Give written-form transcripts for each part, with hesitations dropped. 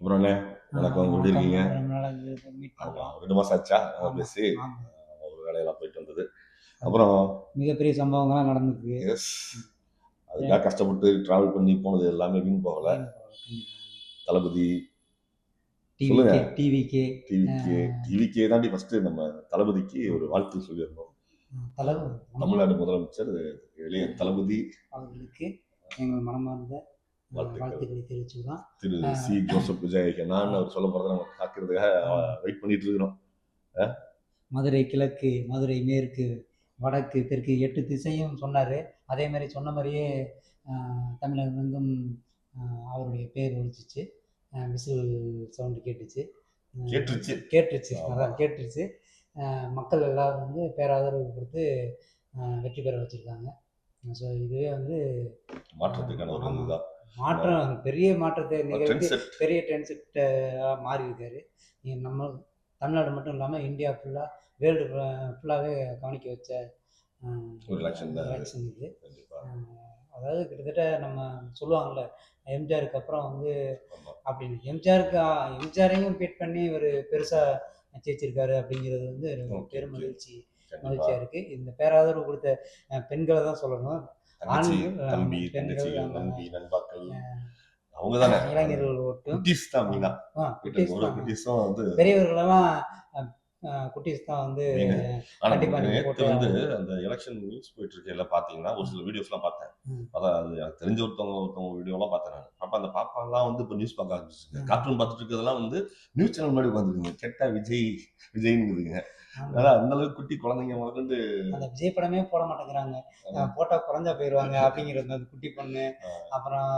அப்புறம் என்ன வணக்கம், எப்படி வணக்கம். இருக்கீங்க? ரொம்ப நாளா மீட் ஆமா, பண்றோம். 2 மாசம் ஆச்சா ஆமா, பேசி? ஆமா. ஒரு வேலையெல்லாம் போயிட்டு வந்தது. அது அப்புறம் மிகப்பெரிய சம்பவங்கள்லாம் நடந்திருக்கு. எஸ், ஏ அதுக்காக கஷ்டப்பட்டு டிராவல் பண்ணி போனது எல்லாமே வீண் போகல. வீண் போகல. கண்டிப்பா. தளபதி சொல்லுங்க. டிவிகே டிவிகே அ டிவிக்கே தாண்டி ஃபர்ஸ்ட் நம்ம தளபதிக்கு ஒரு வாழ்த்து சொல்லிடணும். தலைவர் தமிழ்நாடு முதலமைச்சர் இளைய தளபதி அவர்களுக்கு எங்கள் மனமார்ந்த வாழ்த்துக்கள். வாழ்த்துக்களை தெரிவிச்சுக்கிறோம். திரு சி. ஜோசப் விஜய் நான் அவர் சொல்ல போறதை நம்ம காக்கிறதுக்காக வெயிட் பண்ணிட்டு இருக்கிறோம். மதுரை கிழக்கு, மதுரை மேற்கு, வடக்கு, தெற்கு 8 திசையும் சொன்னாரு. அதே மாரி சொன்ன மாரியே தமிழகம் எங்கும் அவருடைய பேர் ஒலிச்சிச்சு. விசில் சவுண்டு கேட்டுச்சு. கேட்டுருச்சு. ஆமா. அதான் கேட்டுருச்சு. மக்கள் எல்லாரும் வந்து பேராதரவு கொடுத்து வெற்றி பெற வச்சிருக்காங்க. ஸோ இதுவே வந்து மாற்றத்துக்கான ஒரு இதுதான். மாற்றம், பெரிய மாற்றத்தை நிகழ்த்தி பெரிய ட்ரெண்ட் செட்டா மாறி இருக்காரு. நம்ம தமிழ்நாடு மட்டும் இல்லாமல் இந்தியா ஃபுல்லாக, வேர்ல்டு ஃபுல்லாகவே கவனிக்க வச்ச ஒரு எலெக்ஷன் இது. அதாவது கிட்டத்தட்ட நம்ம சொல்லுவாங்கள்ல, எம்ஜிஆருக்கு அப்புறம் வந்து அப்படின்னு எம்ஜிஆரையும் பீட் பண்ணி ஒரு பெருசாக ஜெயிச்சிருக்காரு அப்படிங்கிறது வந்து பெரும் மகிழ்ச்சியாக இருக்குது. இந்த பேராதரவு கொடுத்த பெண்களை தான் சொல்லணும். ஆண்கள், பெண்கள், அவங்க தானே இளைஞர்கள் ஓட்டும் பெரியவர்களெல்லாம் குட்டீஸ் தான் வந்து கண்டிப்பா. நேற்று வந்து அந்த எலெக்ஷன் நியூஸ் போயிட்டு இருக்கையில பாத்தீங்கன்னா ஒரு சில வீடியோஸ்லாம் பார்த்தேன். அதான் அது எனக்கு தெரிஞ்ச ஒருத்தவங்க வீடியோலாம் பார்த்தேன் நான். அப்ப அந்த பாப்பாலாம் வந்து இப்போ நியூஸ் பார்க்க ஆரம்பிச்சிருக்கேன். கார்ட்டூன் பார்த்துட்டு இருக்கிறதெல்லாம் வந்து நியூஸ் சேனல் மாதிரி உட்காந்துருக்குங்க. கெட்டா விஜய்ங்குதுங்க. அதான் அந்த அளவுக்கு குட்டி குழந்தைங்க முதல்ல அந்த விஜய் படமே போட மாட்டேங்கிறாங்க. போட்டா குறைஞ்சா போயிடுவாங்க அப்படிங்கிறது அந்த குட்டி பொண்ணு. அப்புறம்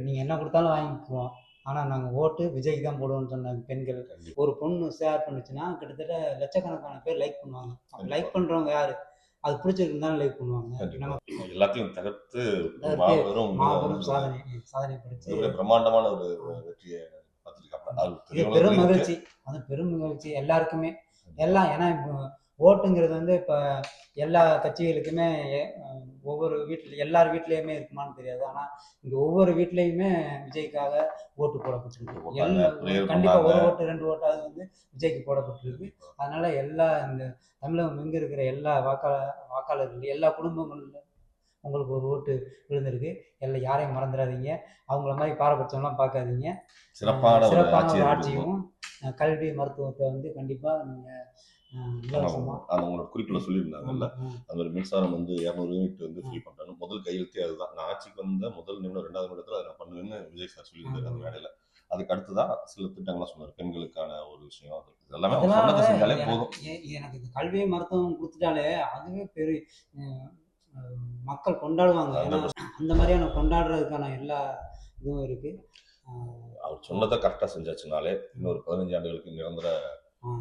நீங்க என்ன கொடுத்தாலும் வாங்கிக்குவோம், ஆனா நாங்க ஓட்டு விஜய்க்கு தான் போடுவோம்னு சொன்ன பெண்கள். ஒரு பொண்ணு ஷேர் பண்ணுச்சுன்னா கிட்டத்தட்ட லட்சக்கணக்கான பேர் லைக் பண்ணுவாங்க. லைக் பண்றவங்க யாரு? அது பிடிச்சிருக்குன்னு லைக் பண்ணுவாங்க. எல்லாத்தையும் தகர்த்து மாபெரும் சாதனை படிச்சு பிரம்மாண்டமான ஒரு வெற்றியை பார்த்துருக்காங்க. பெரும் மகிழ்ச்சி. அது பெரும் மகிழ்ச்சி எல்லாருக்குமே. எல்லாம் ஏன்னா இப்போ ஓட்டுங்கிறது வந்து இப்போ எல்லா கட்சிகளுக்குமே ஒவ்வொரு எல்லார் வீட்லேயுமே இருக்குமான்னு தெரியாது. ஆனால் இங்கே ஒவ்வொரு வீட்லேயுமே விஜய்க்காக ஓட்டு போடப்பட்டிருக்கு. கண்டிப்பாக ஒரு ஓட்டு 2 ஓட்டாவது வந்து விஜய்க்கு போடப்பட்டிருக்கு. அதனால எல்லா இந்த தமிழகம் எங்கே இருக்கிற எல்லா வாக்காளர்கள், எல்லா குடும்பங்களிலும் உங்களுக்கு ஒரு ஓட்டு விழுந்திருக்கு. எல்லாம் யாரையும் மறந்துடாதீங்க. அவங்கள மாதிரி பாரபட்சம்லாம் பார்க்காதீங்க. சிறப்பான ஒரு ஆட்சியும் கல்வி, மருத்துவத்தை வந்து கண்டிப்பாக நீங்கள் உங்களோட குறிப்பில சொல்லியிருந்தாங்கல்ல, அந்த ஒரு மின்சாரம் வந்து 200 யூனிட் வந்து ஃப்ரீ பண்றாங்க. முதல் கையெழுத்தே அதுதான். நான் ஆட்சிக்கு வந்த முதல் நிமிடம் 2வது நிமிடத்துல அதை நான் பண்ணுவேன்னு விஜய் சார் சொல்லியிருந்தாரு அந்த வேலையில. அதுக்கு அடுத்துதான் சில திட்டங்கள்லாம் சொன்னார். பெண்களுக்கான ஒரு விஷயம், அது எல்லாமே சொன்னதை செஞ்சாலே போதும். எனக்கு இந்த கல்வி, மருத்துவம் கொடுத்துட்டாலே அதுவே பெரிய மக்கள் கொண்டாடுவாங்க. அந்த மாதிரியான கொண்டாடுறதுக்கான எல்லா இதுவும் இருக்கு. அவர் சொன்னதை கரெக்டா செஞ்சாச்சுனாலே இன்னொரு 15 ஆண்டுகளுக்கு நிரந்தர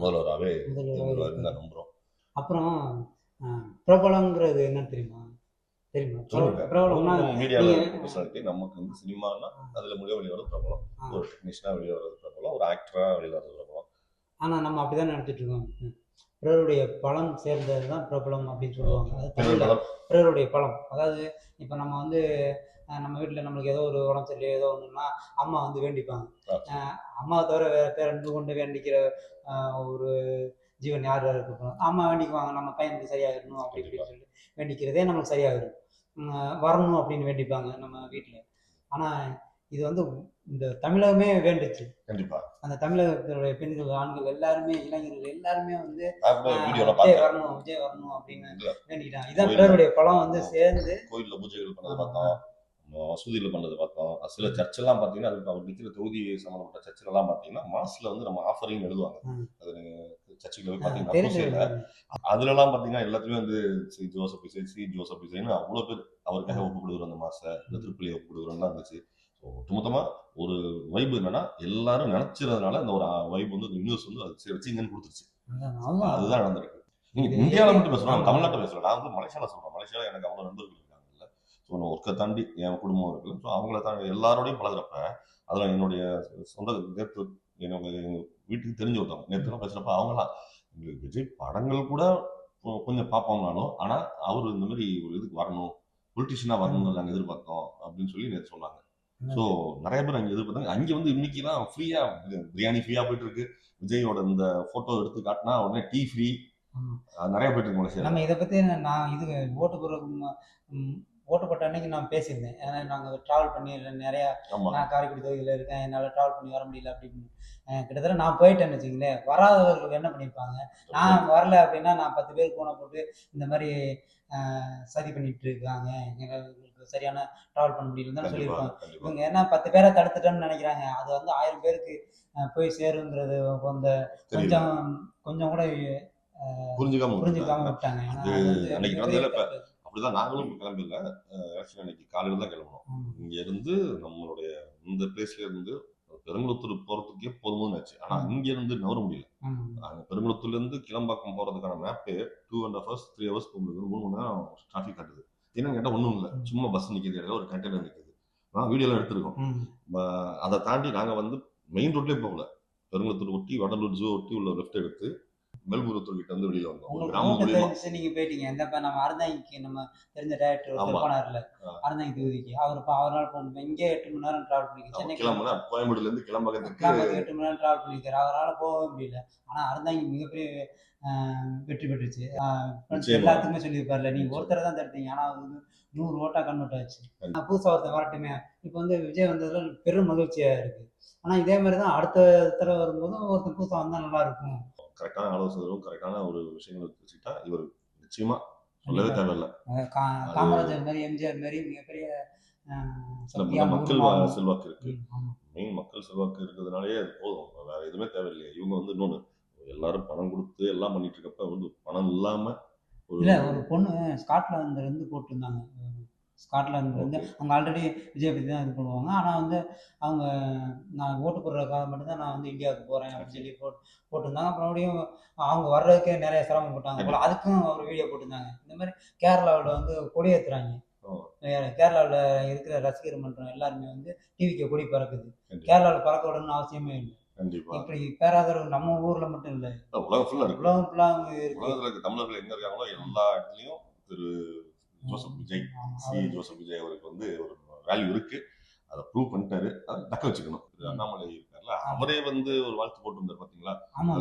முதல்வராகவே நம்புறோம். அப்புறம் பிரபலங்கிறது என்ன தெரியுமா? பிரபலம்னா நமக்கு வந்து சினிமானா அதுல வெளிவர பிரபலம், ஒரு டெக்னீஷியனா வெளியே வர்றது பிரபலம், ஒரு ஆக்டரா வெளியே வர்றது பிரபலம். ஆனா நம்ம அப்படிதான் நினைச்சிட்டு இருக்கோம். பிறருடைய பலம் சேர்ந்ததுதான் பிரபலம் அப்படின்னு சொல்லுவாங்க. பிறருடைய பலம், அதாவது இப்ப நம்ம வந்து நம்ம வீட்டில் நம்மளுக்கு ஏதோ ஒரு உடம்பு சரியில்லை, ஏதோ ஒன்றுன்னா அம்மா வந்து வேண்டிப்பாங்க. அம்மாவை தவிர வேற ரெண்டு கொண்டு வேண்டிக்கிற ஒரு ஜீவன் யார் இருக்க அம்மா வேண்டிக்குவாங்க. நம்ம பையனுக்கு சரியாகிடணும் அப்படின்னு சொல்லி வேண்டிக்கிறதே நமக்கு சரியாகிடும், வரணும் அப்படின்னு வேண்டிப்பாங்க நம்ம வீட்டில். ஆனால் இது வந்து இந்த தமிழகமே வேண்டுச்சு. கண்டிப்பா அந்த தமிழகத்தினுடைய பெண்கள், ஆண்கள் எல்லாருமே, இளைஞர்கள் எல்லாருமே வந்து விஜய் வரணும் அப்படின்னு வேண்டிக்கிட்டாங்க. இதான் பிறருடைய பலம் வந்து சேர்ந்து கோயில்ல பூஜைகள் பண்ணதை பார்த்தோம், மசூதியில் பண்ணது பார்த்தோம். சில சர்ச்செல்லாம் பார்த்தீங்கன்னா, அதுக்கு அவர் நிற்கிற தொகுதி சம்மந்தப்பட்ட சர்ச்செல்லாம் பார்த்தீங்கன்னா மாஸ்ல வந்து நம்ம ஆஃபரிங் எழுதுவாங்க. அது சர்ச்சுக்குள்ள போய் பார்த்தீங்கன்னா அதுலலாம் பார்த்தீங்கன்னா எல்லாத்துலேயும் வந்து சி ஜோசப் விஜய்னு அவ்வளோ பேர் அவருக்காக ஒப்பு கொடுக்குறோம். அந்த மாசை இந்த திருப்பலியை ஒப்பு கொடுக்குறோம்லாம் இருந்துச்சு. ஒட்டுமொத்தமா ஒரு வைப் என்னன்னா எல்லாரும் நினைச்சிருந்ததுனால அந்த ஒரு வைப் வந்து நியூஸ் வந்து அது வச்சுங்கன்னு கொடுத்துருச்சு. அதுதான் நடந்திருக்கு. நீங்க இந்தியாவில் மட்டும் பேசுறோம், தமிழ்நாட்டில் பேசுறோம். நான் வந்து மலேசியாவில் சொல்றேன். மலேசியாவில் எனக்கு அவ்வளோ நண்பர்கள் இருக்காங்கல்ல. ஸோ நான் ஒர்க்கை தாண்டி என் குடும்பம் இருக்கு. ஸோ அவங்கள தாண்டி எல்லாரோடையும் பழகிறப்ப அதில் என்னுடைய சொந்த நேற்று என்னோட வீட்டுக்கு தெரிஞ்சு ஒருத்தவங்க நேற்றுலாம் பேசுறப்ப அவங்களாம் எங்களுக்கு விஜய் படங்கள் கூட கொஞ்சம் பார்ப்போம்னாலும் ஆனா அவர் இந்த மாதிரி ஒரு இதுக்கு வரணும், பொலிட்டிஷியனா வரணும்னு நாங்கள் எதிர்பார்த்தோம் அப்படின்னு சொல்லி நேற்று சொன்னாங்க. ஸோ நிறைய பேர் அங்கே இது பண்ணாங்க. அங்கே வந்து இன்னைக்குலாம் ஃப்ரீயா பிரியாணி ஃப்ரீயா போயிட்டு இருக்கு. விஜயோட இந்த போட்டோ எடுத்து காட்டினா உடனே டீ ஃப்ரீ நிறைய போயிட்டு இருக்கு மலேசியா. நம்ம இதை பத்தி நான் இது ஓட்டு போடுற ஓட்டு போட்ட அன்னைக்கு நான் பேசியிருந்தேன். ஏன்னா நாங்கள் ட்ராவல் பண்ணி நிறையா நான் காரைக்குடி தொகுதியில் இருக்கேன், என்னால் ட்ராவல் பண்ணி வர முடியல அப்படின்னு. கிட்டத்தட்ட நான் போயிட்டேன்னு வச்சுங்களேன். வராதவர்கள் என்ன பண்ணியிருப்பாங்க, நான் வரல அப்படின்னா நான் 10 பேர் போன போட்டு இந்த மாதிரி சதி பண்ணிட்டு இருக்காங்க, எங்களுக்கு சரியான ட்ராவல் பண்ண முடியலன்னு சொல்லியிருப்பாங்க. இவங்க ஏன்னா 10 பேரை தடுத்துட்டோன்னு நினைக்கிறாங்க. அது வந்து 1000 பேருக்கு போய் சேருங்கிறது கொஞ்சம் கொஞ்சம் கூட புரிஞ்சுக்காம விட்டாங்க. அப்படிதான் நாங்களும் கிளம்பல. ஆக்சுவலி அன்னைக்கு காலையில தான் கிளம்பணும். இங்க இருந்து நம்மளுடைய இந்த பிளேஸ்ல இருந்து பெருங்குளத்தூர் போறதுக்கே போதும்னு ஆச்சு. ஆனா இங்க இருந்து நவர முடியல. பெருங்குளத்தூர்ல இருந்து கிளம்பாக்கம் போறதுக்கான மேப்பு 2.5 hours 3 hours போகுது. 3 மணி நேரம் டிராஃபிக் காட்டுது. என்னன்னு கேட்டா ஒண்ணும் இல்லை, சும்மா பஸ் நிக்குது, இடையில ஒரு கண்டெய்னர் நிக்குது. நான் வீடியோலாம் எடுத்திருக்கோம். அதை தாண்டி நாங்க வந்து மெயின் ரோட்லயே போகல. பெருங்குளத்தூர் ஒட்டி வடலூர் ஜூ ஒட்டி உள்ள லெஃப்ட் எடுத்து மெல்புரத்தூர் கிட்ட வந்து வெளியில வந்தோம். நீங்க போயிட்டீங்க. இந்த நம்ம அறந்தாங்கிக்கு நம்ம தெரிஞ்ச டைரக்டர் போனார்ல அறந்தாங்கி தொகுதிக்கு, அவரால் போகணும். இங்கே 8 மணி நேரம் டிராவல் பண்ணிக்க, சென்னை கோயம்புத்தூர்ல இருந்து கிளம்புறதுக்கு 8 மணி நேரம் டிராவல் பண்ணிருக்காரு. அவரால் போக முடியல. ஆனா அறந்தாங்கி மிகப்பெரிய வெற்றி பெற்றுச்சு. எல்லாத்துக்குமே சொல்லியிருப்பார்ல, நீங்க ஒருத்தரை தான் தடுத்தீங்க, ஆனா அது 100 ஓட்டா கன்வெர்ட் ஆச்சு. புதுசா ஒருத்தர் வரட்டுமே. இப்ப வந்து விஜய் வந்ததுல பெரும் மகிழ்ச்சியா இருக்கு. ஆனா இதே மாதிரிதான் அடுத்த தடவை வரும்போது ஒருத்தர் புதுசா வந்தா நல்லா இருக்கும். கரெக்டான ஆலோசகரும் கரெக்டான ஒரு விஷயங்களை வச்சுக்கிட்டா இவர் நிச்சயமா சொல்லவே தேவையில்லை. காமராஜர் மாதிரி, எம்ஜிஆர் மாதிரி மிகப்பெரிய மக்கள் செல்வாக்கு இருக்கு. மெயின் மக்கள் செல்வாக்கு இருக்கிறதுனாலே அது போதும், வேற எதுவுமே தேவையில்லையே. இவங்க வந்து இன்னொன்னு எல்லாரும் பணம் கொடுத்து எல்லாம் பண்ணிட்டு இருக்கப்ப வந்து பணம் இல்லாம ஒரு பொண்ணு ஸ்காட்லாந்துல இருந்து போட்டிருந்தாங்க. ஸ்காட்லாந்து வந்து அவங்க ஆல்ரெடி விஜய் பற்றி தான் இது பண்ணுவாங்க. ஆனால் வந்து அவங்க நான் ஓட்டு போடுறதுக்காக மட்டும்தான் நான் வந்து இந்தியாவுக்கு போகிறேன் அப்படின்னு சொல்லி போட்டிருந்தாங்க. அப்புறம் மறுபடியும் அவங்க வர்றதுக்கே நிறைய சிரமப்பட்டாங்க போல, அதுக்கும் ஒரு வீடியோ போட்டிருந்தாங்க. இந்த மாதிரி கேரளாவில் வந்து கொடி ஏற்றுறாங்க. கேரளாவில் இருக்கிற ரசிகர் மன்றம் எல்லாருமே வந்து டிவிக்கு கொடி பறக்குது. கேரளாவில் பறக்க விடணும்னு அவசியமே இல்லை. இப்படி பேராதரவு நம்ம ஊர்ல மட்டும் இல்லை, உலகம் ஃபுல்லா இருக்கு. உலகம் ஃபுல்லா தமிழர்கள் எங்க இருக்காங்களோ எல்லா இடத்துலயும் திரு ஜோசப் விஜய் அவருக்கு வந்து ஒரு வேல்யூ இருக்கு. அதை ப்ரூவ் பண்ணிட்டாரு. அதை தக்க வச்சுக்கணும். அண்ணாமலை இருக்காருல்ல, அவரே வந்து ஒரு வாழ்த்து போட்டிருந்தாரு பாத்தீங்களா?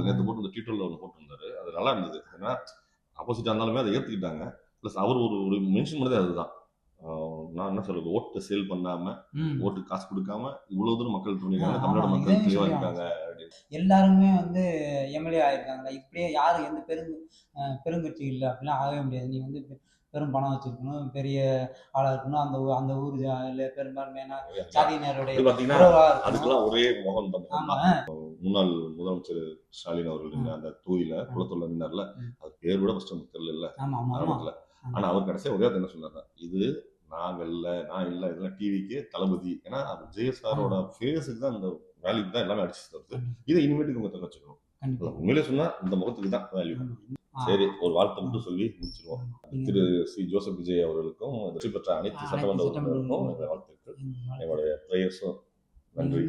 நேற்று போட்டு ட்விட்டர்ல ஒன்று போட்டிருந்தாரு. அது நல்லா இருந்தது. ஏன்னா ஆப்போசிட்டா இருந்தாலுமே அதை ஏத்துக்கிட்டாங்க. பிளஸ் அவர் ஒரு மென்ஷன் பண்ணதே அதுதான். நான் என்ன சொல்றது, ஓட்டு சேல் பண்ணாம, ஓட்டு காசு கொடுக்காம இவ்வளவு தூரம் மக்கள் பண்ணிருக்காங்க. தமிழ்நாடு மக்கள் தெளிவா இருக்காங்க. எல்லாருமே வந்து எம்எல்ஏ ஆயிருக்காங்களா? இப்படியே யாரும் எந்த பெருங்கட்சி இல்லை அப்படிலாம் ஆகவே முடியாது. நீ வந்து பெரும் பணம் வச்சிருக்கணும், பெரிய ஆளா இருக்கணும், அந்த ஊர் பெரும்பான்மையான சாதியினருடைய அதுக்கெல்லாம் ஒரே முகம் தான். முன்னாள் முதலமைச்சர் ஸ்டாலின் அவர்கள் அந்த தொகுதியில குளத்தூர்ல இருந்தார்ல, அது பேர் கூட ஃபர்ஸ்ட் நமக்கு தெரியல ஆரம்பத்துல. ஆனா அவர் கடைசியா ஒரே என்ன சொன்னார், இது நாங்க இல்ல, நான் இல்ல, இதெல்லாம் டிவிக்கு தளபதி. ஏன்னா ஜெயசாரோட ஃபேஸுக்கு தான், அந்த வேல்யூக்கு தான் எல்லாமே அடிச்சு தருது. இதை இனிமேட்டுக்கு உங்க தக்க வச்சுக்கணும். உண்மையிலே சொன்னா இந்த முகத்துக்கு தான் வேல்யூ. சரி, ஒரு வாழ்த்து மட்டும் சொல்லி முடிச்சிருவோம். திரு சி ஜோசப் விஜய் அவர்களுக்கும் வெற்றி பெற்ற அனைத்து சட்டமன்ற உறுப்பினர்களுக்கும் வாழ்த்துக்கள். என்னுடைய பிரேயர்ஸும் நன்றி.